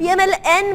PMLN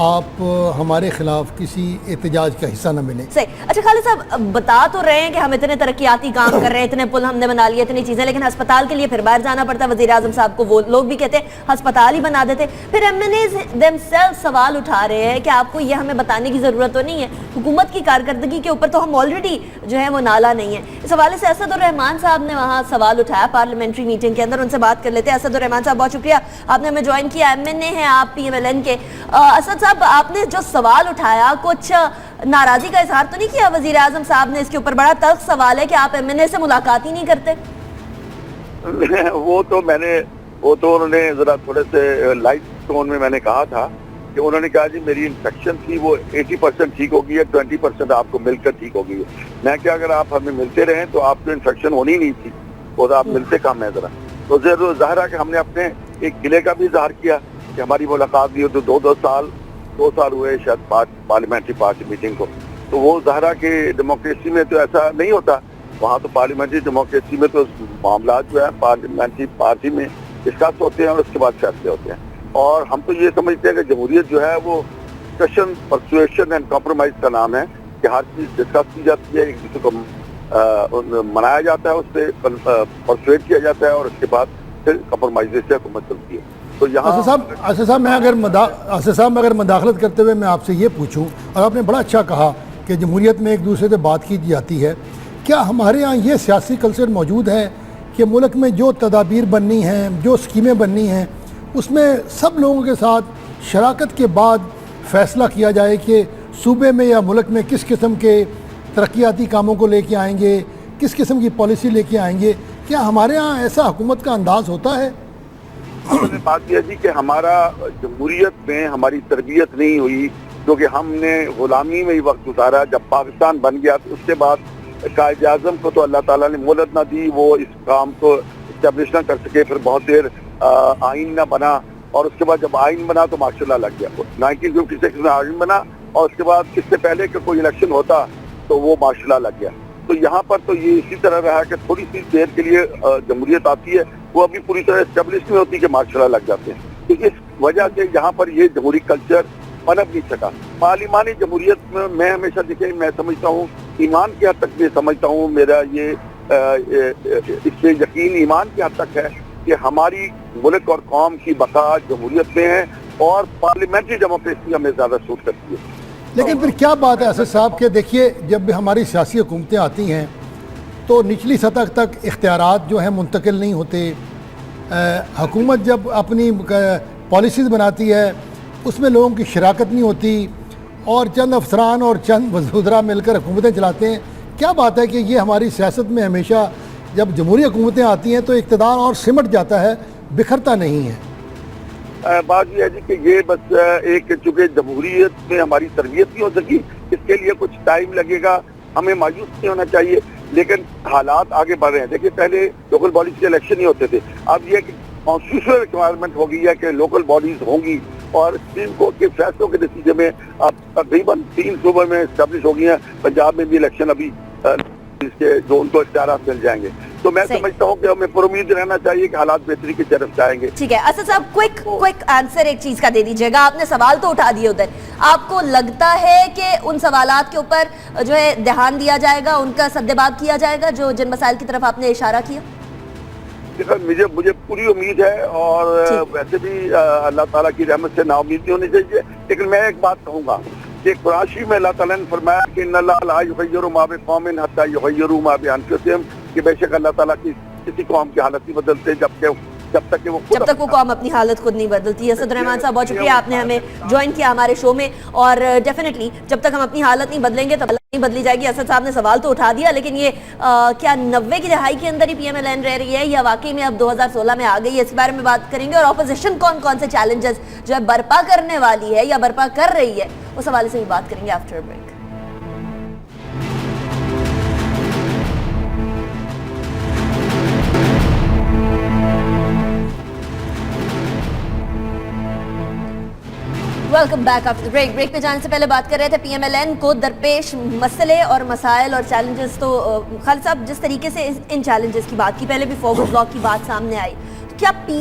آپ ہمارے خلاف کسی احتجاج کا حصہ نہ بنیں. صحیح. اچھا خالد صاحب بتا تو رہے ہیں کہ ہم اتنے ترقیاتی کام کر رہے ہیں, اتنے پل ہم نے بنا لیے, اتنی چیزیں, لیکن ہسپتال کے لیے پھر باہر جانا پڑتا ہے. وزیر اعظم صاحب کو وہ لوگ بھی کہتے ہیں ہسپتال ہی بنا دیتے. پھر M N is them self سوال اٹھا رہے ہیں کہ آپ کو یہ ہمیں بتانے کی ضرورت تو نہیں ہے, حکومت کی کارکردگی کے اوپر تو ہم آلریڈی جو ہے وہ نالا نہیں ہے. اس حوالے سے اسد الرحمان صاحب نے وہاں سوال اٹھایا پارلیمنٹری میٹنگ کے اندر, ان سے بات کر لیتے ہیں. اسد الرحمان صاحب بہت شکریہ, آپ نے ہمیں جوائن کیا, ایم این اے ہیں آپ پی ایم ایل این کے. اسد صاحب آپ نے جو سوال اٹھایا, کچھ ناراضی کا اظہار تو نہیں کیا وزیر اعظم صاحب نے؟ اس کے اوپر بڑا تلخ سوال ہے کہ آپ ایم این اے سے ملاقات ہی نہیں کرتے. وہ تو انہوں نے ذرا تھوڑے سے لائٹ ٹون میں نے کہا تھا کہ انہوں نے کہا جی میری انفیکشن تھی وہ 80% ٹھیک ہو گئی ہے, 20% آپ کو مل کر ٹھیک ہو گئی ہے. میں کیا اگر آپ ہمیں ملتے رہیں تو آپ کو انفیکشن ہونی نہیں تھی, وہ آپ ملتے کم ہے ذرا. تو ظاہر ہے کہ ہم نے اپنے ایک گلے کا بھی اظہار کیا کہ ہماری ملاقات بھی ہو تو 2 سال ہوئے شاید پارلیمنٹری پارٹی میٹنگ کو. تو وہ ظاہر ہے کہ ڈیموکریسی میں تو ایسا نہیں ہوتا, وہاں تو پارلیمنٹری ڈیموکریسی میں تو معاملات جو ہے پارلیمنٹری پارٹی میں ڈسکس ہوتے ہیں اور اس کے بعد فیصلے ہوتے ہیں. اور ہم تو یہ سمجھتے ہیں کہ جمہوریت جو ہے وہ ڈسکشن, پرسویشن اینڈ کمپرومائز کا نام ہے کہ ہر چیز ڈسکس کی جاتی ہے, ایک دوسرے کو منایا جاتا ہے, اس پہ پرسویٹ کیا جاتا ہے اور اس کے بعد پھر کمپرومائز سے حکومت چلتی ہے. تو یہاں اسد صاحب میں اگر مداخلت کرتے ہوئے میں آپ سے یہ پوچھوں, اور آپ نے بڑا اچھا کہا کہ جمہوریت میں ایک دوسرے سے بات کی جاتی ہے, کیا ہمارے یہاں یہ سیاسی کلچر موجود ہے کہ ملک میں جو تدابیر بننی ہیں, جو اسکیمیں بننی ہیں, اس میں سب لوگوں کے ساتھ شراکت کے بعد فیصلہ کیا جائے کہ صوبے میں یا ملک میں کس قسم کے ترقیاتی کاموں کو لے کے آئیں گے, کس قسم کی پالیسی لے کے آئیں گے؟ کیا ہمارے ہاں ایسا حکومت کا انداز ہوتا ہے؟ بات یہ جی کہ ہمارا جمہوریت میں ہماری تربیت نہیں ہوئی, کیونکہ ہم نے غلامی میں ہی وقت گزارا. جب پاکستان بن گیا تو اس کے بعد قائد اعظم کو تو اللہ تعالیٰ نے مہلت نہ دی, وہ اس کام کو اسٹیبلش نہ کر سکے. پھر بہت دیر آئین نہ بنا, اور اس کے بعد جب آئین بنا تو ماشاءاللہ لگ گیا. 1956 میں آئین بنا اور اس کے بعد اس سے پہلے کہ کوئی الیکشن ہوتا تو وہ ماشاءاللہ لگ گیا. تو یہاں پر تو یہ اسی طرح رہا کہ تھوڑی سی دیر کے لیے جمہوریت آتی ہے, وہ ابھی پوری طرح اسٹیبلش نہیں ہوتی کہ ماشاءاللہ لگ جاتے ہیں. تو اس وجہ سے یہاں پر یہ جمہوری کلچر پنپ نہیں سکا. پارلیمانی جمہوریت میں ہمیشہ دیکھیں, میں سمجھتا ہوں ایمان کی حد تک میں سمجھتا ہوں, میرا یہ اس سے یقین ایمان کی حد تک ہے کہ ہماری ملک اور قوم کی بقا جمہوریت میں ہے اور پارلیمنٹری ڈیموکریسی ہمیں زیادہ سوٹ کرتی ہے. لیکن پھر کیا بات ہے اسد صاحب کہ دیکھیے جب بھی ہماری سیاسی حکومتیں آتی ہیں تو نچلی سطح تک اختیارات جو ہیں منتقل نہیں ہوتے. حکومت جب اپنی پالیسیز بناتی ہے اس میں لوگوں کی شراکت نہیں ہوتی اور چند افسران اور چند وزراء مل کر حکومتیں چلاتے ہیں. کیا بات ہے کہ یہ ہماری سیاست میں ہمیشہ جب جمہوری حکومتیں آتی ہیں تو اقتدار اور سمٹ جاتا ہے, بکھرتا نہیں ہے. بات یہ ہے جی کہ یہ بس ایک چونکہ جمہوریت میں ہماری تربیت نہیں ہو سکی, اس کے لیے کچھ ٹائم لگے گا. ہمیں مایوس نہیں ہونا چاہیے, لیکن حالات آگے بڑھ رہے ہیں. دیکھیے پہلے لوکل باڈیز کے الیکشن ہی ہوتے تھے, اب یہ کہ کانسٹیٹیوشنل ریکوائرمنٹ ہو گئی ہے کہ لوکل باڈیز ہوں گی, اور سپریم کورٹ کے فیصلوں کے نتیجے میں اب تقریباً 3 صوبوں میں اسٹیبلش ہو گئی ہیں. پنجاب میں بھی الیکشن ابھی اس کے جو ان کو اختیارات مل جائیں گے. تو میں سمجھتا ہوں کہ ہمیں پر امید رہنا چاہیے کہ حالات بہتری کی طرف جائیں گے. ٹھیک ہے اسد صاحب, کوئک آنسر ایک چیز کا دے دیجیے گا. آپ نے سوال تو اٹھا دیے ادھر, آپ کو لگتا ہے کہ ان سوالات کے اوپر جو ہے دھیان دیا جائے گا, ان کا سدباب کیا جائے گا جو جن مسائل کی طرف آپ نے اشارہ کیا؟ مجھے پوری امید ہے, اور ویسے بھی اللہ تعالیٰ کی رحمت سے نا امید نہیں ہونی چاہیے. لیکن میں ایک بات کہوں گا کہ قرآن شریف میں اللہ تعالیٰ نے فرمایا کہ ان اللہ لا یغیر ما بقوم حتی یغیروا ما بانفسہم, کہ بے شک اللہ تعالیٰ کی کسی قوم کی حالت نہیں بدلتے جب تک وہ قوم اپنی حالت خود نہیں بدلتی. اسد الرحمان صاحب بہت شکریہ, آپ نے ہمیں جوائن کیا ہمارے شو میں, اور ڈیفینیٹلی جب تک ہم اپنی حالت نہیں بدلیں گے تو نہیں بدلی جائے گی. اسد صاحب نے سوال تو اٹھا دیا, لیکن یہ کیا 90 کی دہائی کے اندر ہی پی ایم ایل این رہ رہی ہے یا واقعی میں اب 2016 میں آ گئی ہے؟ اس بارے میں بات کریں گے. اور اپوزیشن کون سے چیلنجز جو ہے برپا کرنے والی ہے یا برپا کر رہی ہے, اس حوالے سے بھی بات کریں گے after break. Welcome back after break. Break پہ جانے سے پہلے بات کر رہے تھے پی ایم ایل این کو درپیش مسئلے اور مسائل اور چیلنجز. تو خالد صاحب جس طریقے سے ان چیلنجز کی بات کی, پہلے بھی فورورڈ بلاک کی بات سامنے آئی, تو کیا پی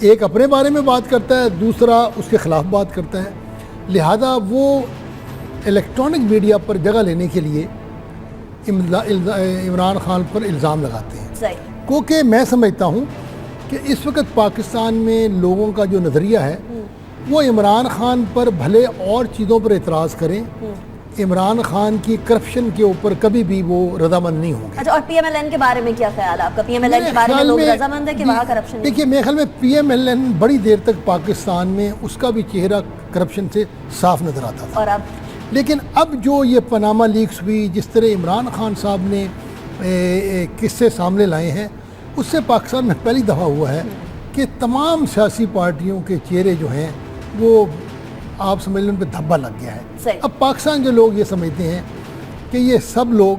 ایک اپنے بارے میں بات کرتا ہے، دوسرا اس کے خلاف بات کرتا ہے، لہذا وہ الیکٹرانک میڈیا پر جگہ لینے کے لیے عمران خان پر الزام لگاتے ہیں۔ صحیح۔ کیونکہ میں سمجھتا ہوں کہ اس وقت پاکستان میں لوگوں کا جو نظریہ ہے وہ عمران خان پر بھلے اور چیزوں پر اعتراض کریں، عمران خان کی کرپشن کے اوپر کبھی بھی وہ رضامند نہیں ہوں گے۔ اچھا، اور پی ایم ایل این کے بارے میں کیا خیال ہے آپ کا؟ پی ایم ایل این کے بارے میں لوگ رضامند ہیں کہ وہاں کرپشن نہیں؟ دیکھیے میرے خیال میں پی ایم ایل این بڑی دیر تک پاکستان میں اس کا بھی چہرہ کرپشن سے صاف نظر آتا تھا، اور اب لیکن اب جو یہ پاناما لیکس ہوئی، جس طرح عمران خان صاحب نے قصے سامنے لائے ہیں، اس سے پاکستان میں پہلی دفعہ ہوا ہے کہ تمام سیاسی پارٹیوں کے چہرے جو ہیں وہ آپ سمجھ لیں ان پہ دھبا لگ گیا ہے۔ صحیح۔ اب پاکستان کے لوگ یہ سمجھتے ہیں کہ یہ سب لوگ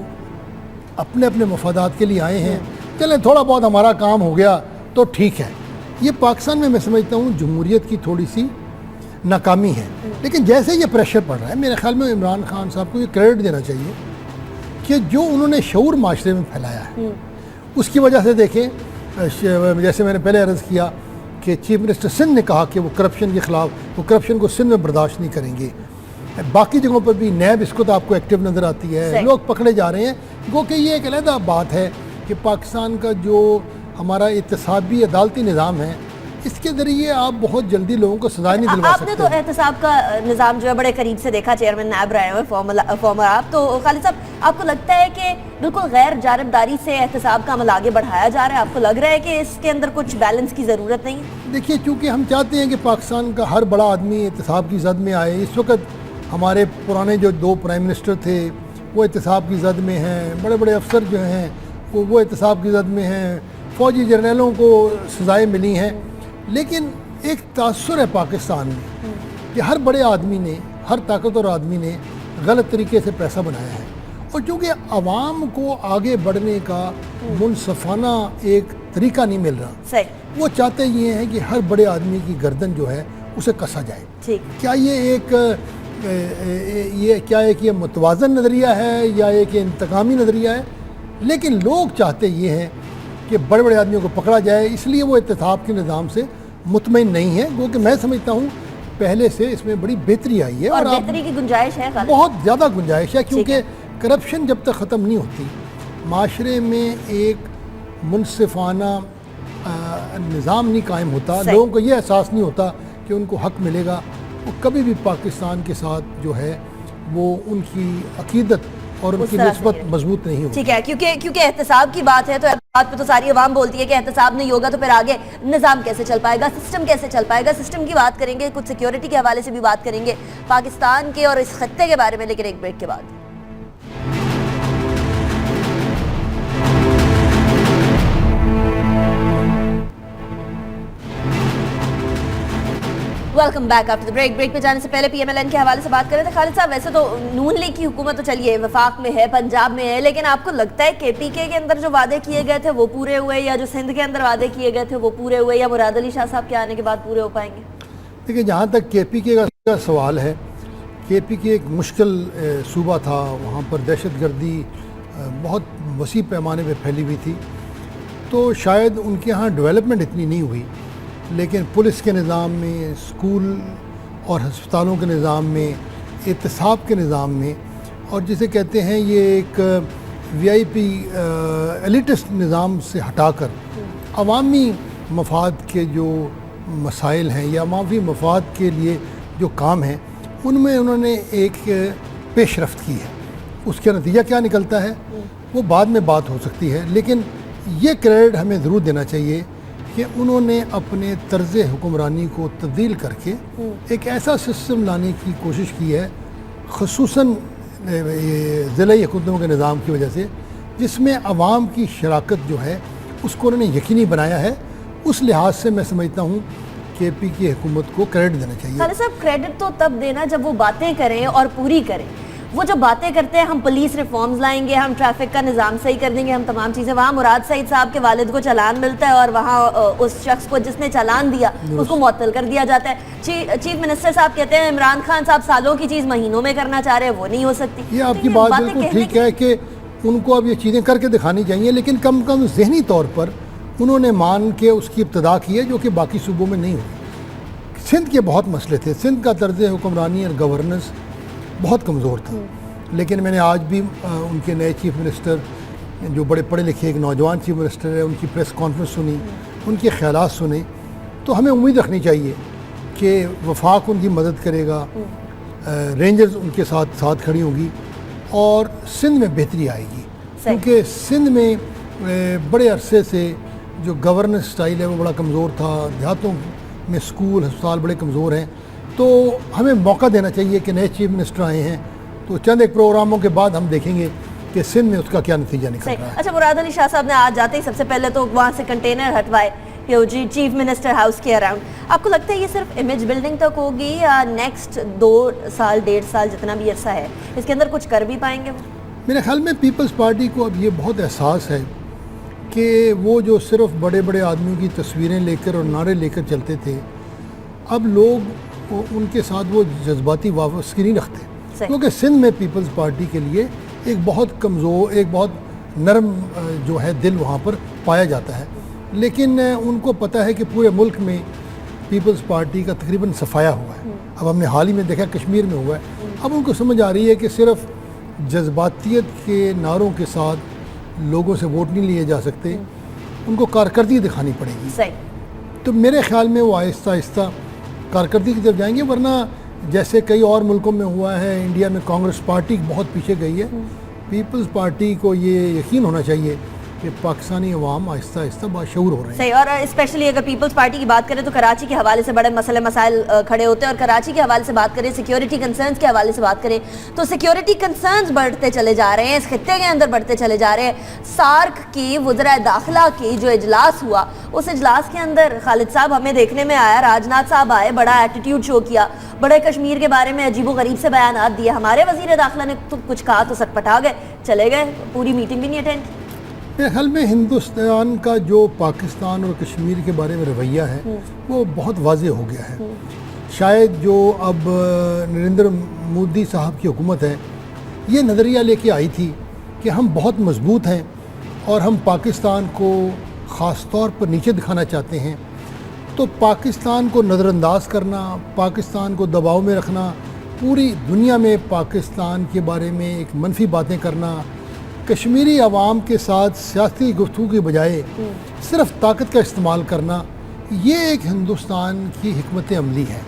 اپنے اپنے مفادات کے لیے آئے ہیں، چلیں تھوڑا بہت ہمارا کام ہو گیا تو ٹھیک ہے۔ یہ پاکستان میں سمجھتا ہوں جمہوریت کی تھوڑی سی ناکامی ہے، لیکن جیسے یہ پریشر پڑ رہا ہے میرے خیال میں عمران خان صاحب کو یہ کریڈٹ دینا چاہیے کہ جو انہوں نے شعور معاشرے میں پھیلایا ہے اس کی وجہ سے دیکھیں، جیسے میں نے پہلے عرض کیا کہ چیف منسٹر سندھ نے کہا کہ وہ کرپشن کے خلاف، وہ کرپشن کو سندھ میں برداشت نہیں کریں گے۔ باقی جگہوں پر بھی نیب اس کو تو آپ کو ایکٹیو نظر آتی ہے، لوگ پکڑے جا رہے ہیں، گو کہ یہ ایک علیحدہ بات ہے کہ پاکستان کا جو ہمارا احتسابی عدالتی نظام ہے اس کے ذریعے آپ بہت جلدی لوگوں کو سزا نہیں دلوا سکتے۔ آپ نے تو احتساب کا نظام جو ہے بڑے قریب سے دیکھا، چیئرمین نیب رہے ہوئے فارمر آپ، تو خالد صاحب آپ کو لگتا ہے کہ بالکل غیر جانبداری سے احتساب کا عمل آگے بڑھایا جا رہا ہے؟ آپ کو لگ رہا ہے کہ اس کے اندر کچھ بیلنس کی ضرورت نہیں ہے؟ دیکھیے چونکہ ہم چاہتے ہیں کہ پاکستان کا ہر بڑا آدمی احتساب کی زد میں آئے، اس وقت ہمارے پرانے جو 2 پرائم منسٹر تھے وہ احتساب کی زد میں ہیں، بڑے بڑے افسر جو ہیں وہ احتساب کی زد میں ہیں، فوجی جرنیلوں کو سزائیں ملی ہیں، لیکن ایک تاثر ہے پاکستان میں کہ ہر بڑے آدمی نے، ہر طاقتور آدمی نے غلط طریقے سے پیسہ بنایا ہے، اور چونکہ عوام کو آگے بڑھنے کا منصفانہ ایک طریقہ نہیں مل رہا، صحیح، وہ چاہتے یہ ہیں کہ ہر بڑے آدمی کی گردن جو ہے اسے کسا جائے۔ ٹھیک، کیا یہ متوازن نظریہ ہے یا ایک انتقامی نظریہ ہے؟ لیکن لوگ چاہتے یہ ہیں کہ بڑے بڑے آدمیوں کو پکڑا جائے، اس لیے وہ احتساب کے نظام سے مطمئن نہیں ہے، کیونکہ میں سمجھتا ہوں پہلے سے اس میں بڑی بہتری آئی ہے، اور بہتری کی گنجائش ہے، بہت زیادہ گنجائش ہے، کیونکہ کرپشن جب تک ختم نہیں ہوتی، معاشرے میں ایک منصفانہ نظام نہیں قائم ہوتا، لوگوں کو یہ احساس نہیں ہوتا کہ ان کو حق ملے گا، وہ کبھی بھی پاکستان کے ساتھ جو ہے وہ ان کی عقیدت اور ان کی نسبت مضبوط نہیں ہوتی۔ ٹھیک ہے، کیونکہ احتساب کی بات ہے تو بات پہ تو ساری عوام بولتی ہے کہ احتساب نہیں ہوگا تو پھر آگے نظام کیسے چل پائے گا، سسٹم کیسے چل پائے گا۔ سسٹم کی بات کریں گے، کچھ سیکیورٹی کے حوالے سے بھی بات کریں گے، پاکستان کے اور اس خطے کے بارے میں، لیکن ایک بریک کے بعد۔ Welcome back after the break. Break پہ جانے سے پہلے پی ایم ایل این کے حوالے سے بات کر رہے تھے خالد صاحب۔ ویسے تو نون لیگ کی حکومت تو چلیے وفاق میں ہے، پنجاب میں ہے، لیکن آپ کو لگتا ہے کے پی کے اندر جو وعدے کیے گئے تھے وہ پورے ہوئے، یا جو سندھ کے اندر وعدے کیے گئے تھے وہ پورے ہوئے، یا مراد علی شاہ صاحب کے آنے کے بعد پورے ہو پائیں گے؟ دیکھیے جہاں تک کے پی کے کا سوال ہے، کے پی کے ایک مشکل صوبہ تھا، وہاں پر دہشت گردی بہت وسیع پیمانے پہ پھیلی ہوئی تھی، تو شاید ان کے ہاں ڈیولپمنٹ اتنی نہیں ہوئی، لیکن پولیس کے نظام میں، اسکول اور ہسپتالوں کے نظام میں، احتساب کے نظام میں، اور جسے کہتے ہیں یہ ایک وی آئی پی ایلیٹسٹ نظام سے ہٹا کر عوامی مفاد کے جو مسائل ہیں یا عوامی مفاد کے لیے جو کام ہیں ان میں انہوں نے ایک پیش رفت کی ہے۔ اس کا نتیجہ کیا نکلتا ہے وہ بعد میں بات ہو سکتی ہے، لیکن یہ کریڈٹ ہمیں ضرور دینا چاہیے کہ انہوں نے اپنے طرز حکمرانی کو تبدیل کر کے ایک ایسا سسٹم لانے کی کوشش کی ہے، خصوصاً ضلعی حکومتوں کے نظام کی وجہ سے، جس میں عوام کی شراکت جو ہے اس کو انہوں نے یقینی بنایا ہے۔ اس لحاظ سے میں سمجھتا ہوں کے پی کی حکومت کو کریڈٹ دینا چاہیے۔ خالد صاحب کریڈٹ تو تب دینا جب وہ باتیں کریں اور پوری کریں۔ وہ جو باتیں کرتے ہیں ہم پولیس ریفارمز لائیں گے، ہم ٹریفک کا نظام صحیح کر دیں گے، ہم تمام چیزیں، وہاں مراد سعید صاحب کے والد کو چالان ملتا ہے اور وہاں اس شخص کو جس نے چالان دیا اس کو معطل کر دیا جاتا ہے۔ چیف منسٹر صاحب کہتے ہیں عمران خان صاحب سالوں کی چیز مہینوں میں کرنا چاہ رہے ہیں، وہ نہیں ہو سکتی۔ یہ آپ کی بات بالکل ٹھیک ہے کہ ان کو اب یہ چیزیں کر کے دکھانی چاہیے، لیکن کم ذہنی طور پر انہوں نے مان کے اس کی ابتدا کی ہے جو کہ باقی صوبوں میں نہیں ہوئی. سندھ کے بہت مسئلے تھے. سندھ کا طرز حکمرانی اور گورننس بہت کمزور تھا, لیکن میں نے آج بھی ان کے نئے چیف منسٹر جو بڑے پڑھے لکھے ایک نوجوان چیف منسٹر ہے ان کی پریس کانفرنس سنی, ان کے خیالات سنے, تو ہمیں امید رکھنی چاہیے کہ وفاق ان کی مدد کرے گا, رینجرز ان کے ساتھ کھڑی ہوگی اور سندھ میں بہتری آئے گی. کیونکہ سندھ میں بڑے عرصے سے جو گورننس سٹائل ہے وہ بڑا کمزور تھا, دیہاتوں میں اسکول ہسپتال بڑے کمزور ہیں, تو ہمیں موقع دینا چاہیے کہ نئے چیف منسٹر آئے ہیں تو چند ایک پروگراموں کے بعد ہم دیکھیں گے کہ سندھ میں اس کا کیا نتیجہ نکل رہا ہے. اچھا, مراد علی شاہ صاحب نے آج جاتے ہی سب سے پہلے تو وہاں سے کنٹینر ہٹوائے جی چیف منسٹر ہاؤس کے اراؤنڈ. آپ کو لگتا ہے یہ صرف امیج بلڈنگ تک ہوگی یا نیکسٹ 2 سال 1.5 سال جتنا بھی عرصہ ہے اس کے اندر کچھ کر بھی پائیں گے؟ میرے خیال میں پیپلز پارٹی کو اب یہ بہت احساس ہے کہ وہ جو صرف بڑے بڑے آدمیوں کی تصویریں لے کر اور نعرے لے کر چلتے تھے, اب لوگ ان کے ساتھ وہ جذباتی وابستگی نہیں رکھتے, کیونکہ سندھ میں پیپلز پارٹی کے لیے ایک بہت کمزور, ایک بہت نرم جو ہے دل وہاں پر پایا جاتا ہے. لیکن ان کو پتہ ہے کہ پورے ملک میں پیپلز پارٹی کا تقریباً صفایا ہوا ہے. اب ہم نے حال ہی میں دیکھا کشمیر میں ہوا ہے. اب ان کو سمجھ آ رہی ہے کہ صرف جذباتیت کے نعروں کے ساتھ لوگوں سے ووٹ نہیں لیے جا سکتے, ان کو کارکردگی دکھانی پڑے گی. تو میرے خیال میں وہ آہستہ آہستہ کارکردگی کی طرف جائیں گے, ورنہ جیسے کئی اور ملکوں میں ہوا ہے, انڈیا میں کانگریس پارٹی بہت پیچھے گئی ہے. پیپلز پارٹی کو یہ یقین ہونا چاہیے کہ پاکستانی عوام آہستہ آہستہ باشعور ہو رہے ہیں. صحیح, اور اسپیشلی اگر پیپلز پارٹی کی بات کریں تو کراچی کے حوالے سے بڑے مسائل کھڑے ہوتے ہیں, اور کراچی کے حوالے سے بات کریں, سیکیورٹی کنسرنز کے حوالے سے بات کریں تو سیکیورٹی کنسرنز بڑھتے چلے جا رہے ہیں, اس خطے کے اندر بڑھتے چلے جا رہے ہیں. سارک کی وزراء داخلہ کی جو اجلاس ہوا, اس اجلاس کے اندر خالد صاحب ہمیں دیکھنے میں آیا, راجناتھ صاحب آئے, بڑا ایٹیٹیوڈ شو کیا, بڑے کشمیر کے بارے میں عجیب و غریب سے بیانات دیے. ہمارے وزیر داخلہ نے تو کچھ کہا تو سٹپٹا گئے, چلے گئے, پوری میٹنگ بھی نہیں اٹینڈ کی. میرے خیال میں ہندوستان کا جو پاکستان اور کشمیر کے بارے میں رویہ ہے وہ بہت واضح ہو گیا ہے. شاید جو اب نریندر مودی صاحب کی حکومت ہے یہ نظریہ لے کے آئی تھی کہ ہم بہت مضبوط ہیں اور ہم پاکستان کو خاص طور پر نیچے دکھانا چاہتے ہیں, تو پاکستان کو نظر انداز کرنا, پاکستان کو دباؤ میں رکھنا, پوری دنیا میں پاکستان کے بارے میں ایک منفی باتیں کرنا, کشمیری عوام کے ساتھ سیاسی گفتگو کے بجائے صرف طاقت کا استعمال کرنا, یہ ایک ہندوستان کی حکمت عملی ہے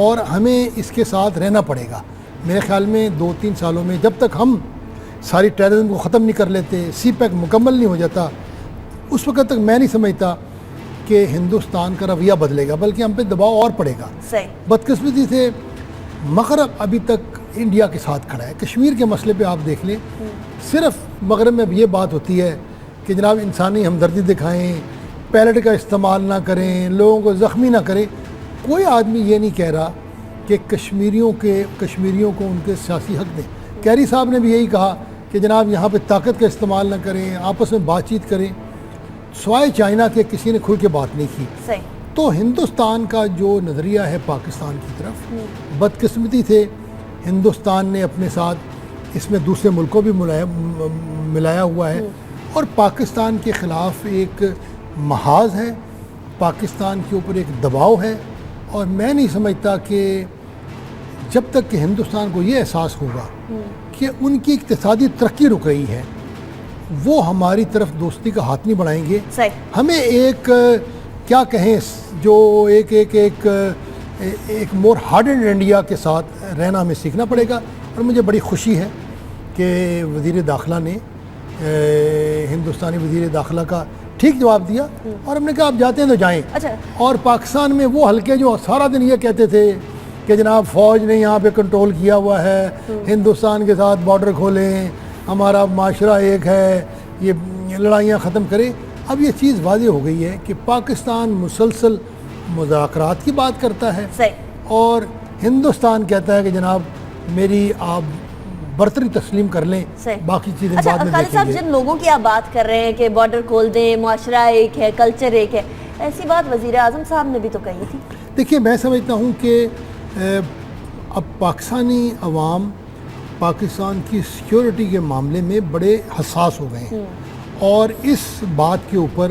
اور ہمیں اس کے ساتھ رہنا پڑے گا. میرے خیال میں 2-3 سالوں میں جب تک ہم ساری ٹیررزم کو ختم نہیں کر لیتے, سی پیک مکمل نہیں ہو جاتا, اس وقت تک میں نہیں سمجھتا کہ ہندوستان کا رویہ بدلے گا, بلکہ ہم پہ دباؤ اور پڑے گا. بدقسمتی سے مغرب ابھی تک انڈیا کے ساتھ کھڑا ہے. کشمیر کے مسئلے پہ آپ دیکھ لیں, صرف مغرب میں یہ بات ہوتی ہے کہ جناب انسانی ہمدردی دکھائیں, پیلٹ کا استعمال نہ کریں, لوگوں کو زخمی نہ کریں. کوئی آدمی یہ نہیں کہہ رہا کہ کشمیریوں کو ان کے سیاسی حق دیں. کیری صاحب نے بھی یہی کہا کہ جناب یہاں پہ طاقت کا استعمال نہ کریں, آپس میں بات چیت کریں. سوائے چائنا کے کسی نے کھل کے بات نہیں کی. تو ہندوستان کا جو نظریہ ہے پاکستان کی طرف, بدقسمتی سے ہندوستان نے اپنے ساتھ اس میں دوسرے ملکوں بھی ملایا ہوا ہے اور پاکستان کے خلاف ایک محاذ ہے, پاکستان کے اوپر ایک دباؤ ہے. اور میں نہیں سمجھتا کہ جب تک کہ ہندوستان کو یہ احساس ہوگا کہ ان کی اقتصادی ترقی رک رہی ہے, وہ ہماری طرف دوستی کا ہاتھ نہیں بڑھائیں گے. ہمیں ایک کیا کہیں جو ایک مور ہارڈنڈ انڈیا کے ساتھ رہنا ہمیں سیکھنا پڑے گا. اور مجھے بڑی خوشی ہے کہ وزیر داخلہ نے ہندوستانی وزیر داخلہ کا ٹھیک جواب دیا اور ہم نے کہا آپ جاتے ہیں تو جائیں. اور پاکستان میں وہ حلقے جو سارا دن یہ کہتے تھے کہ جناب فوج نے یہاں پہ کنٹرول کیا ہوا ہے, ہندوستان کے ساتھ بارڈر کھولیں, ہمارا معاشرہ ایک ہے, یہ لڑائیاں ختم کریں, اب یہ چیز واضح ہو گئی ہے کہ پاکستان مسلسل مذاکرات کی بات کرتا ہے اور ہندوستان کہتا ہے کہ جناب میری آپ برتری تسلیم کر لیں, باقی چیزیں بعد میں دیکھیں گے. صاحب جن لوگوں کی آپ بات کر رہے ہیں کہ بارڈر کھول دیں, معاشرہ ایک ہے, کلچر ایک ہے, ایسی بات وزیر اعظم صاحب نے بھی تو کہی تھی. دیکھیے میں سمجھتا ہوں کہ اب پاکستانی عوام پاکستان کی سیکیورٹی کے معاملے میں بڑے حساس ہو گئے ہیں اور اس بات کے اوپر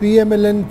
PMLN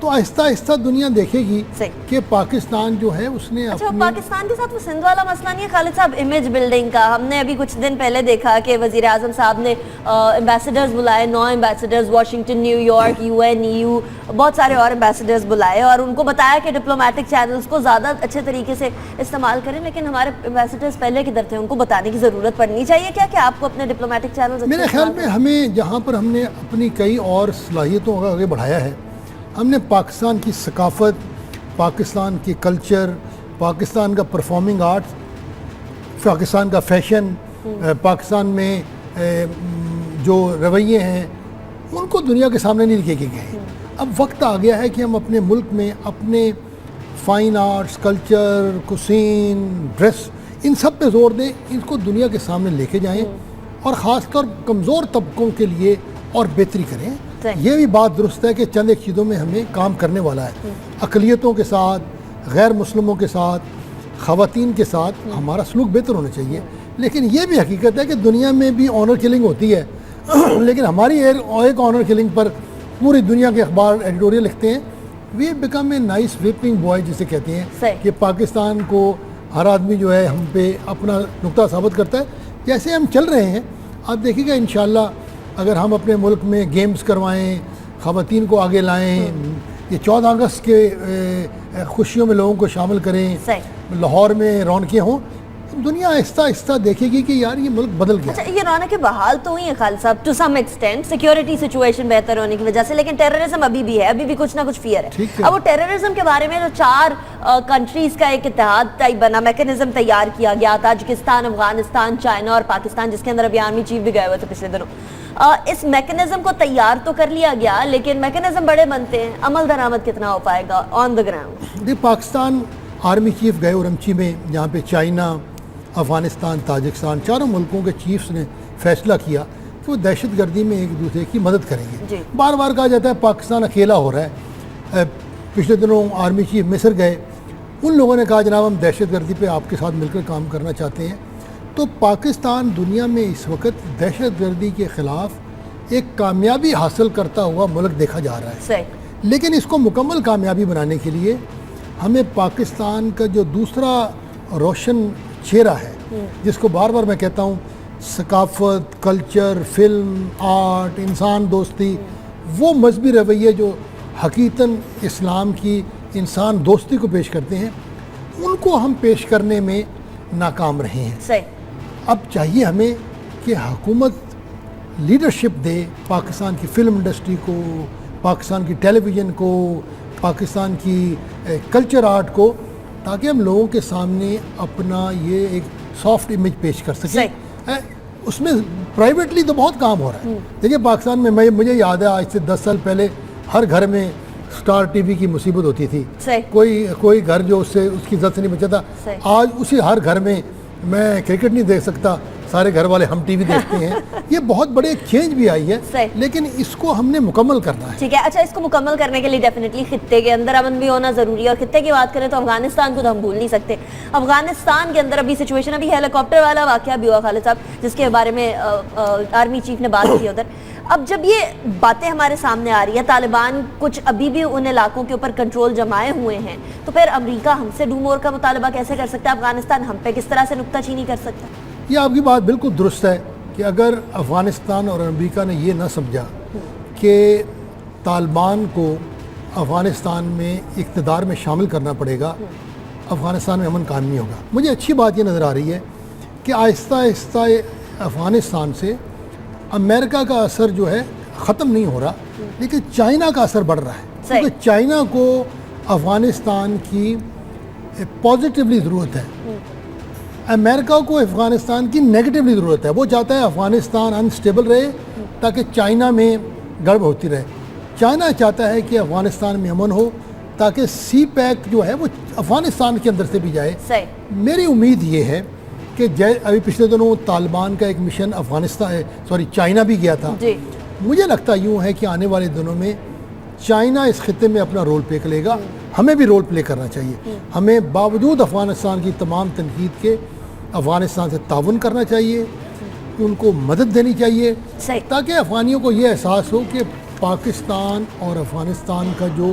تو آہستہ آہستہ دنیا دیکھے گی صحیح. کہ پاکستان جو ہے اس نے اچھا اپنی پاکستان کے ساتھ وہ سندھ والا مسئلہ نہیں ہے خالد صاحب، امیج بلڈنگ کا؟ ہم نے ابھی کچھ دن پہلے دیکھا کہ وزیر اعظم صاحب نے ایمبیسڈرز بلائے، 9 ambassadors, Washington, New York, UN، EU، بہت سارے اور ایمبیسڈرز بلائے اور ان کو بتایا کہ ڈپلومیٹک چینلز کو زیادہ اچھے طریقے سے استعمال کریں، لیکن ہمارے ایمبیسڈرز پہلے کدھر تھے؟ ان کو بتانے کی ضرورت پڑنی چاہیے کیا کہ آپ کو اپنے ڈپلومیٹک چینلز میرے خیال میں ہمیں جہاں پر ہم نے اپنی کئی اور صلاحیتوں کو آگے بڑھایا ہے، ہم نے پاکستان کی ثقافت، پاکستان کی کلچر، پاکستان کا پرفارمنگ آرٹس، پاکستان کا فیشن، پاکستان میں جو رویے ہیں ان کو دنیا کے سامنے نہیں لکھے گئے. اب وقت آ گیا ہے کہ ہم اپنے ملک میں اپنے fine arts, culture, cuisine, dress, ان سب پہ زور دیں، ان کو دنیا کے سامنے لے کے جائیں اور خاص طور کمزور طبقوں کے لیے اور بہتری کریں. یہ بھی بات درست ہے کہ چند ایک چیزوں میں ہمیں کام کرنے والا ہے. اقلیتوں کے ساتھ، غیر مسلموں کے ساتھ، خواتین کے ساتھ ہمارا سلوک بہتر ہونا چاہیے. لیکن یہ بھی حقیقت ہے کہ دنیا میں بھی آنر کلنگ ہوتی ہے لیکن ہماری ایک آنر کلنگ پر پوری دنیا کے اخبار ایڈیٹوریل لکھتے ہیں. We become a nice whipping boy جسے کہتے ہیں کہ پاکستان کو ہر آدمی جو ہے ہم پہ اپنا نقطہ ثابت کرتا ہے. جیسے ہم چل رہے ہیں آپ دیکھیے گا انشاءاللہ اگر ہم اپنے ملک میں گیمز کروائیں، خواتین کو آگے لائیں، یہ 14 اگست کے خوشیوں میں لوگوں کو شامل کریں، لاہور میں رونقیں ہوں، دنیا آہستہ آہستہ دیکھے گی کہ یار یہ ملک بدل گیا. اچھا یہ رونقیں بحال تو ہوئی ہیں Khalid Sahab to some extent, security situation بہتر ہونے کی وجہ سے، لیکن ٹیررزم ابھی بھی ہے، ابھی بھی کچھ نہ کچھ فیئر ہے. اب وہ ٹیررزم کے بارے میں جو 4 کنٹریز کا ایک اتحاد ٹائپ بنا، میکنزم تیار کیا گیا، تاجکستان، افغانستان، چائنا اور پاکستان، جس کے اندر ابھی آرمی چیف بھی گئے ہوئے تھے پچھلے دنوں. اس میکنزم کو تیار تو کر لیا گیا لیکن میکنزم بڑے بنتے ہیں، عمل درآمد کتنا ہو پائے گا on the ground? Pakistan army chief گئے اورمچی میں جہاں پہ چائنا، افغانستان، تاجکستان، چاروں ملکوں کے چیفز نے فیصلہ کیا کہ وہ دہشت گردی میں ایک دوسرے کی مدد کریں گے. بار بار کہا جاتا ہے پاکستان اکیلا ہو رہا ہے. پچھلے دنوں آرمی چیف مصر گئے، ان لوگوں نے کہا جناب ہم دہشت گردی پہ آپ کے ساتھ مل کر کام کرنا چاہتے ہیں. تو پاکستان دنیا میں اس وقت دہشت گردی کے خلاف ایک کامیابی حاصل کرتا ہوا ملک دیکھا جا رہا ہے. لیکن اس کو مکمل کامیابی بنانے کے لیے ہمیں پاکستان کا جو دوسرا روشن چہرہ ہے، جس کو بار بار میں کہتا ہوں ثقافت، کلچر، فلم، آرٹ، انسان دوستی، وہ مذہبی رویے جو حقیقتاً اسلام کی انسان دوستی کو پیش کرتے ہیں، ان کو ہم پیش کرنے میں ناکام رہے ہیں. اب چاہیے ہمیں کہ حکومت لیڈرشپ دے پاکستان کی فلم انڈسٹری کو، پاکستان کی ٹیلی ویژن کو، پاکستان کی کلچر آرٹ کو، تاکہ ہم لوگوں کے سامنے اپنا یہ ایک سافٹ امیج پیش کر سکیں. اس میں پرائیویٹلی تو بہت کام ہو رہا ہے. دیکھیے پاکستان میں مجھے یاد ہے آج سے 10 سال پہلے ہر گھر میں سٹار ٹی وی کی مصیبت ہوتی تھی. کوئی گھر جو اس کی عزت سے نہیں بچا تھا. آج اسی ہر گھر میں کرکٹ نہیں دیکھ سکتا، سارے گھر والے ہم ٹی وی دیکھتے ہیں. یہ بہت بڑے ایک چینج بھی آئی ہے، لیکن اس کو ہم نے مکمل کرنا ہے. ٹھیک ہے. اچھا اس کو مکمل کرنے کے لیے ڈیفینیٹلی خطے کے اندر امن بھی ہونا ضروری ہے، اور خطے کی بات کریں تو افغانستان کو تو ہم بھول نہیں سکتے. افغانستان کے اندر ابھی سچویشن، ابھی ہیلی کاپٹر والا واقعہ بھی ہوا خالد صاحب، جس کے بارے میں آرمی چیف نے بات کی ادھر. اب جب یہ باتیں ہمارے سامنے آ رہی ہے، طالبان کچھ ابھی بھی ان علاقوں کے اوپر کنٹرول جمائے ہوئے ہیں، تو پھر امریکہ ہم سے ڈو مور کا مطالبہ کیسے کر سکتا ہے؟ افغانستان ہم پہ کس طرح سے نکتہ چینی کر سکتا ہے؟ یہ آپ کی بات بالکل درست ہے کہ اگر افغانستان اور امریکہ نے یہ نہ سمجھا کہ طالبان کو افغانستان میں اقتدار میں شامل کرنا پڑے گا، افغانستان میں امن قائم نہیں ہوگا. مجھے اچھی بات یہ نظر آ رہی ہے کہ آہستہ آہستہ افغانستان سے امریکہ کا اثر جو ہے ختم نہیں ہو رہا، لیکن چائنا کا اثر بڑھ رہا ہے. کیونکہ چائنا کو افغانستان کی پازیٹیولی ضرورت ہے، امریکہ کو افغانستان کی نیگیٹیولی ضرورت ہے. وہ چاہتا ہے افغانستان انسٹیبل رہے تاکہ چائنا میں گڑبڑ ہوتی رہے. چائنا چاہتا ہے کہ افغانستان میں امن ہو تاکہ سی پیک جو ہے وہ افغانستان کے اندر سے بھی جائے. میری امید یہ ہے کہ ابھی پچھلے دنوں طالبان کا ایک مشن چائنا بھی گیا تھا. مجھے لگتا یوں ہے کہ آنے والے دنوں میں چائنا اس خطے میں اپنا رول پلے کرے گا. ہمیں بھی رول پلے کرنا چاہیے. ہمیں باوجود افغانستان کی تمام تنقید کے افغانستان سے تعاون کرنا چاہیے، ان کو مدد دینی چاہیے، تاکہ افغانیوں کو یہ احساس ہو کہ پاکستان اور افغانستان کا جو